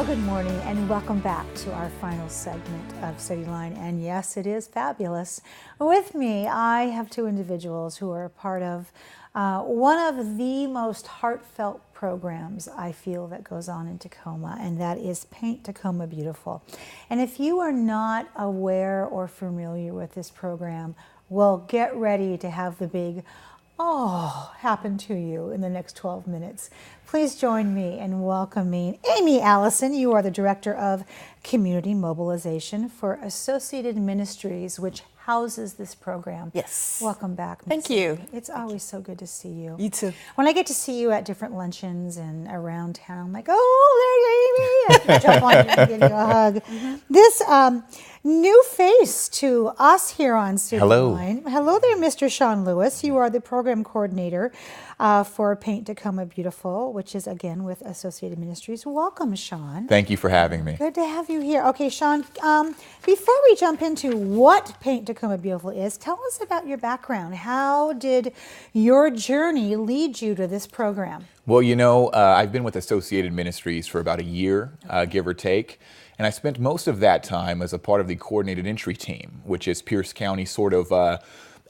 Well, good morning and welcome back to our final segment of CityLine. And yes, it is fabulous. With me, I have two individuals who are a part of one of the most heartfelt programs I feel that goes on in Tacoma, and that is Paint Tacoma Beautiful. And if you are not aware or familiar with this program, well, get ready to have the big happen to you in the next 12 minutes. Please join me in welcoming Amy Allison. You are the Director of Community Mobilization for Associated Ministries, which houses this program. Yes. Welcome back. Thank you. It's always so good to see you. You too. When I get to see you at different luncheons and around town, I'm like, oh, there's Amy. I jump on you and give you a hug. Mm-hmm. This new face to us here on CityLine. Hello there, Mr. Sean Lewis. You are the program coordinator for Paint Tacoma Beautiful, which is, again, with Associated Ministries. Welcome, Sean. Thank you for having me. Good to have you here. Okay, Sean, before we jump into what Paint Tacoma Beautiful is, tell us about your background. How did your journey lead you to this program? Well, you know, I've been with Associated Ministries for about a year, give or take. And I spent most of that time as a part of the coordinated entry team, which is Pierce County's sort of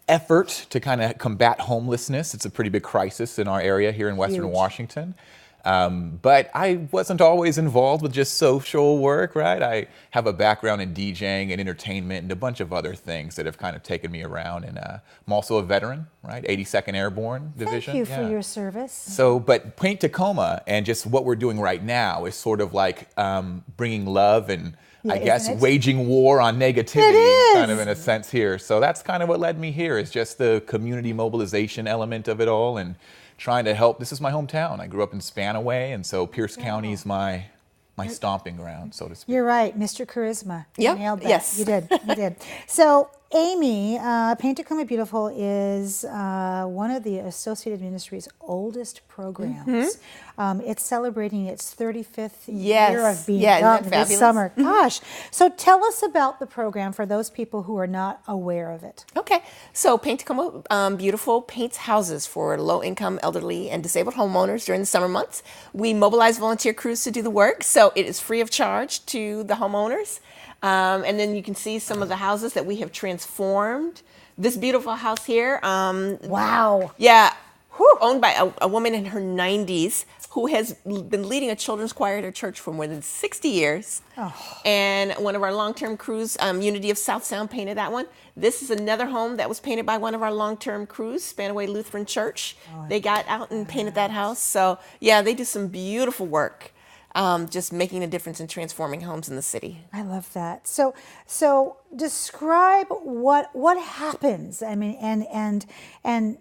effort to kind of combat homelessness. It's a pretty big crisis in our area here in Western Washington. But I wasn't always involved with just social work, right? I have a background in DJing and entertainment and a bunch of other things that have kind of taken me around. And I'm also a veteran, right? 82nd Airborne Division. Thank you for your service. So, but Paint Tacoma and just what we're doing right now is sort of like bringing love and I guess waging war on negativity, kind of in a sense here. So that's kind of what led me here, is just the community mobilization element of it all and trying to help. This is my hometown. I grew up in Spanaway, and so Pierce County is my stomping ground, so to speak. You're right, Mr. Charisma. Yep. You nailed that. Yes. You did. You did. So, Amy, Paint Tacoma Beautiful is one of the Associated Ministries' oldest programs. It's celebrating its 35th year of being done this summer. Gosh. So tell us about the program for those people who are not aware of it. Okay. So Paint Tacoma Beautiful paints houses for low-income, elderly, and disabled homeowners during the summer months. We mobilize volunteer crews to do the work, so it is free of charge to the homeowners. And then you can see some of the houses that we have transformed. This beautiful house here. Wow. Yeah. Owned by a woman in her 90s who has been leading a children's choir at her church for more than 60 years. And one of our long-term crews, Unity of South Sound, painted that one. This is another home that was painted by one of our long-term crews, Spanaway Lutheran Church. They got out and painted that house. So, yeah, they do some beautiful work. Just making a difference in transforming homes in the city. I love that. So describe what happens. I mean, and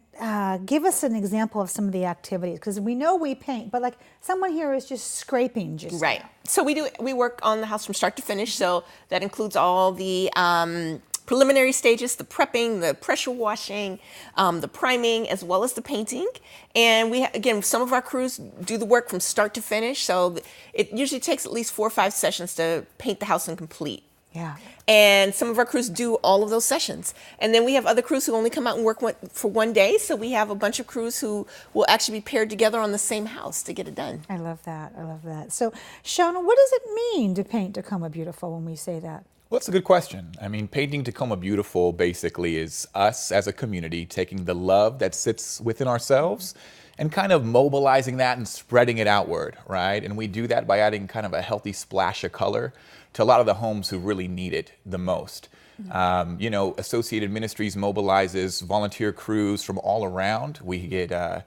give us an example of some of the activities, because we know we paint, but like someone here is just scraping, just right. So we work on the house from start to finish. So that includes all the preliminary stages, the prepping, the pressure washing, the priming, as well as the painting. And again, some of our crews do the work from start to finish. So it usually takes at least 4 or 5 sessions to paint the house and complete. Yeah. And some of our crews do all of those sessions. And then we have other crews who only come out and work for one day. So we have a bunch of crews who will actually be paired together on the same house to get it done. I love that. I love that. So, Shona, what does it mean to paint Tacoma Beautiful when we say that? Well, that's a good question. I mean, Painting Tacoma Beautiful basically is us as a community taking the love that sits within ourselves and kind of mobilizing that and spreading it outward, right? And we do that by adding kind of a healthy splash of color to a lot of the homes who really need it the most. You know, Associated Ministries mobilizes volunteer crews from all around. We get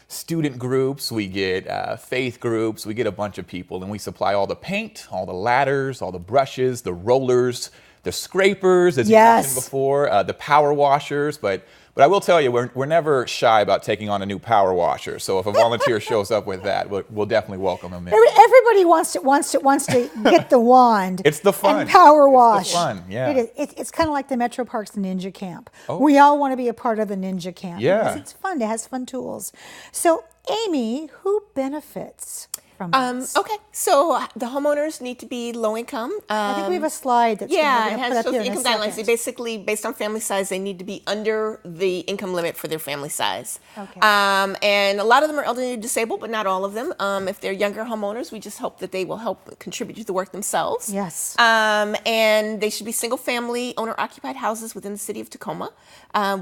student groups, we get faith groups, we get a bunch of people, and we supply all the paint, all the ladders, all the brushes, the rollers, the scrapers, as you mentioned before, the power washers, but I will tell you, we're never shy about taking on a new power washer. So if a volunteer shows up with that, we'll definitely welcome them in. Everybody wants to get the wand. It's the fun. And power wash. It's the fun, yeah. It's kind of like the Metro Parks Ninja Camp. We all want to be a part of the Ninja Camp. Yeah. Because it's fun. It has fun tools. So, Amy, who benefits from this? Okay, so the homeowners need to be low income. I think we have a slide that's Yeah, going it to has put up shows here the in a income guidelines. They second. basically, based on family size, they need to be under the income limit for their family size. Okay. And a lot of them are elderly and disabled, but not all of them. If they're younger homeowners, we just hope that they will help contribute to the work themselves. Yes. And they should be single-family, owner-occupied houses within the city of Tacoma.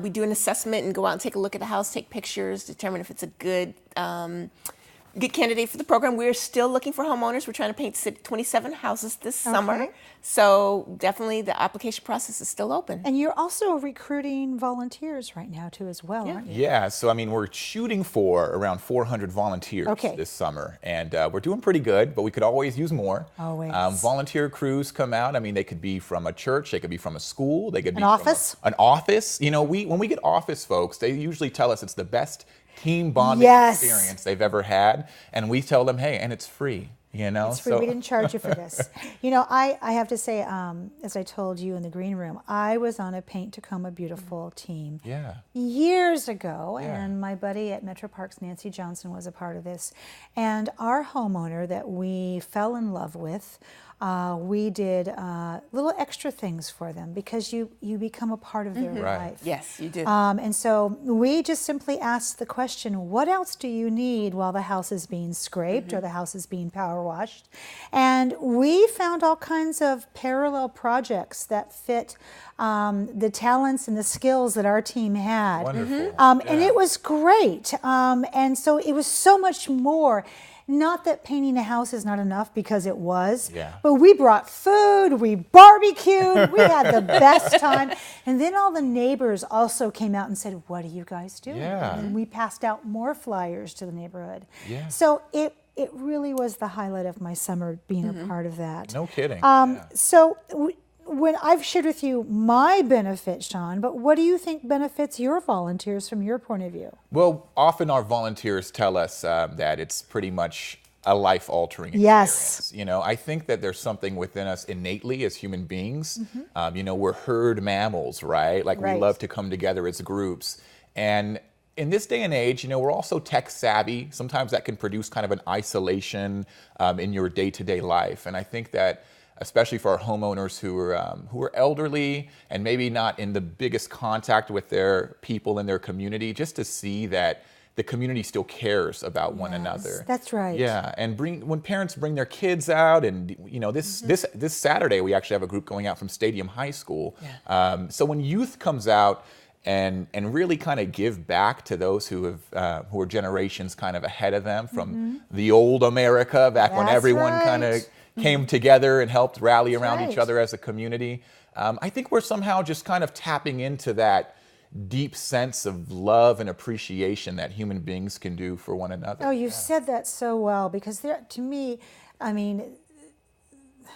We do an assessment and go out and take a look at the house, take pictures, determine if it's a good candidate for the program. We're still looking for homeowners. We're trying to paint 27 houses this summer. So definitely the application process is still open. And you're also recruiting volunteers right now too as well, aren't you? Yeah, so I mean, we're shooting for around 400 volunteers this summer, and we're doing pretty good, but we could always use more. Always. Volunteer crews come out. I mean, they could be from a church, they could be from a school, they could be an office. An office. You know, when we get office folks, they usually tell us it's the best team bonding experience they've ever had, and we tell them, hey, and it's free. You know, it's free. We didn't charge you for this. You know, I have to say, as I told you in the green room, I was on a Paint Tacoma Beautiful team years ago, and my buddy at Metro Parks, Nancy Johnson, was a part of this. And our homeowner that we fell in love with, we did little extra things for them because you become a part of their life. Yes, you do. And so we just simply asked the question, what else do you need while the house is being scraped or the house is being power washed? And we found all kinds of parallel projects that fit the talents and the skills that our team had. Wonderful. And it was great. And so it was so much more. Not that painting a house is not enough, because it was, but we brought food, we barbecued, we had the best time. And then all the neighbors also came out and said, what are you guys doing? And we passed out more flyers to the neighborhood. So it really was the highlight of my summer, being a part of that. No kidding. So when I've shared with you my benefit, Sean, but what do you think benefits your volunteers from your point of view? Well, often our volunteers tell us that it's pretty much a life-altering experience. Yes. You know, I think that there's something within us innately as human beings. You know, we're herd mammals, right? Like we love to come together as groups. And in this day and age, you know, we're also tech savvy. Sometimes that can produce kind of an isolation in your day-to-day life. And I think that especially for our homeowners who are elderly and maybe not in the biggest contact with their people in their community, just to see that the community still cares about one another. That's right. Yeah, and when parents bring their kids out, and you know, this Saturday we actually have a group going out from Stadium High School. So when youth comes out and really kind of give back to those who are generations kind of ahead of them from the old America back when everyone kind of came together and helped rally around each other as a community. I think we're somehow just kind of tapping into that deep sense of love and appreciation that human beings can do for one another. Oh, you said that so well, because to me, I mean,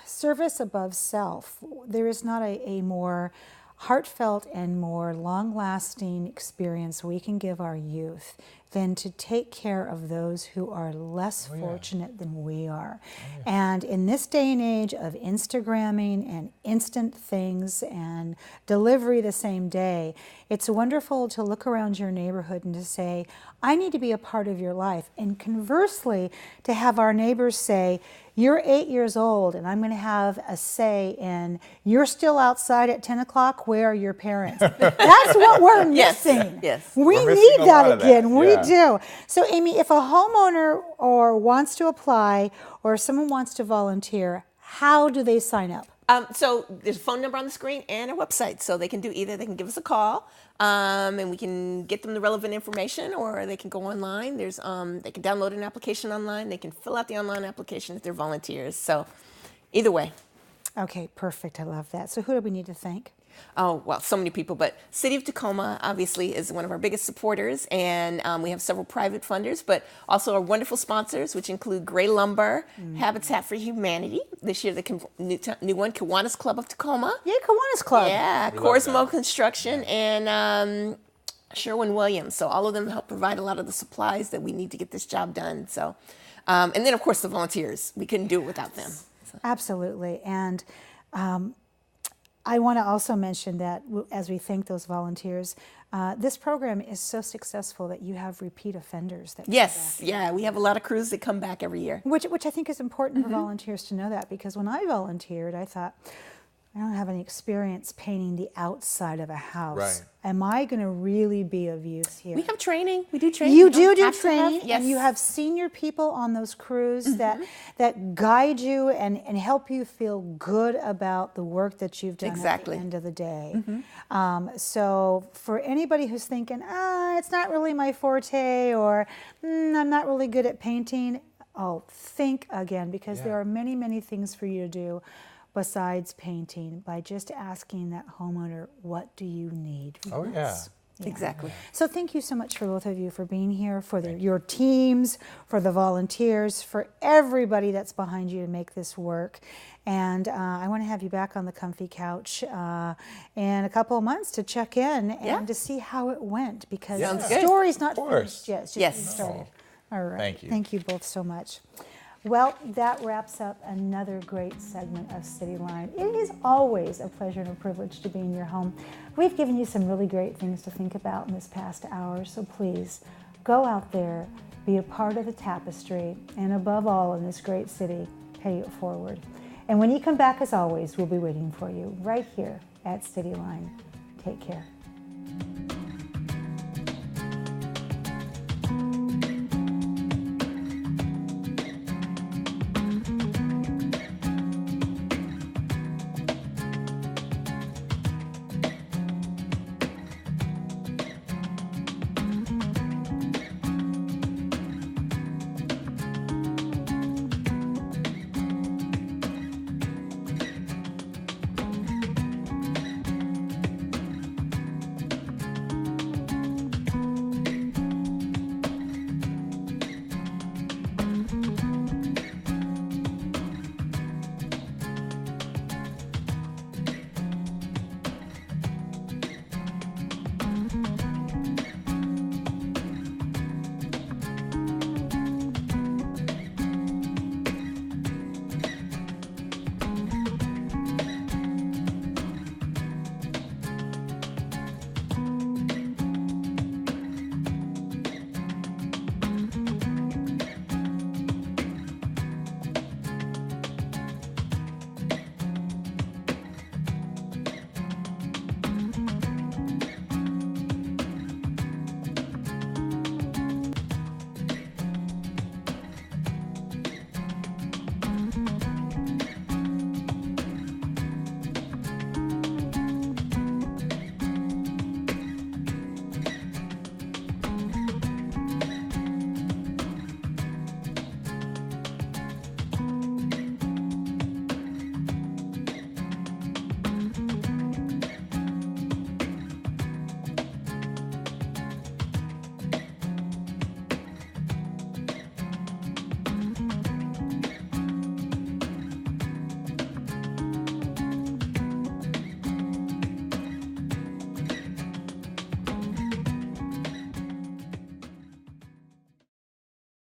service above self. There is not a more heartfelt and more long-lasting experience we can give our youth than to take care of those who are less fortunate than we are. And in this day and age of Instagramming and instant things and delivery the same day, it's wonderful to look around your neighborhood and to say, I need to be a part of your life. And conversely, to have our neighbors say, you're 8 years old and I'm going to have a say in, you're still outside at 10 o'clock, where are your parents? That's what we're missing. We need that again. We do. So Amy, if a homeowner wants to apply, or if someone wants to volunteer, how do they sign up? So there's a phone number on the screen and a website. So they can do either. They can give us a call, and we can get them the relevant information, or they can go online. They can download an application online. They can fill out the online application if they're volunteers. So either way. Okay, perfect. I love that. So who do we need to thank? Oh, well, so many people, but City of Tacoma obviously is one of our biggest supporters, and we have several private funders, but also our wonderful sponsors, which include Gray Lumber, Habitat for Humanity, this year the new one, Kiwanis Club of Tacoma. Yeah, Kiwanis Club. Yeah, Corsmo Construction, and Sherwin-Williams. So all of them help provide a lot of the supplies that we need to get this job done. So, and then of course the volunteers. We couldn't do it without them. So. Absolutely, and I want to also mention that as we thank those volunteers, this program is so successful that you have repeat offenders that come Yes, back. yeah, we have a lot of crews that come back every year. Which I think is important for volunteers to know that, because when I volunteered, I thought, I don't have any experience painting the outside of a house. Right. Am I going to really be of use here? We have training. We do training. You We don't do have to have- training, Yes. and you have senior people on those crews that guide you and help you feel good about the work that you've done Exactly. at the end of the day. So for anybody who's thinking, it's not really my forte, or I'm not really good at painting, think again, because there are many, many things for you to do besides painting, by just asking that homeowner, what do you need? Oh, yeah. Exactly. So thank you so much for both of you for being here, for your teams, for the volunteers, for everybody that's behind you to make this work. And I want to have you back on the comfy couch in a couple of months to check in and to see how it went, because Sounds the good. story's not Of course. finished yet. It's just Yes. getting started. All right. Thank you. Thank you both so much. Well, that wraps up another great segment of CityLine. It is always a pleasure and a privilege to be in your home. We've given you some really great things to think about in this past hour, so please go out there, be a part of the tapestry, and above all, in this great city, pay it forward. And when you come back, as always, we'll be waiting for you right here at CityLine. Take care.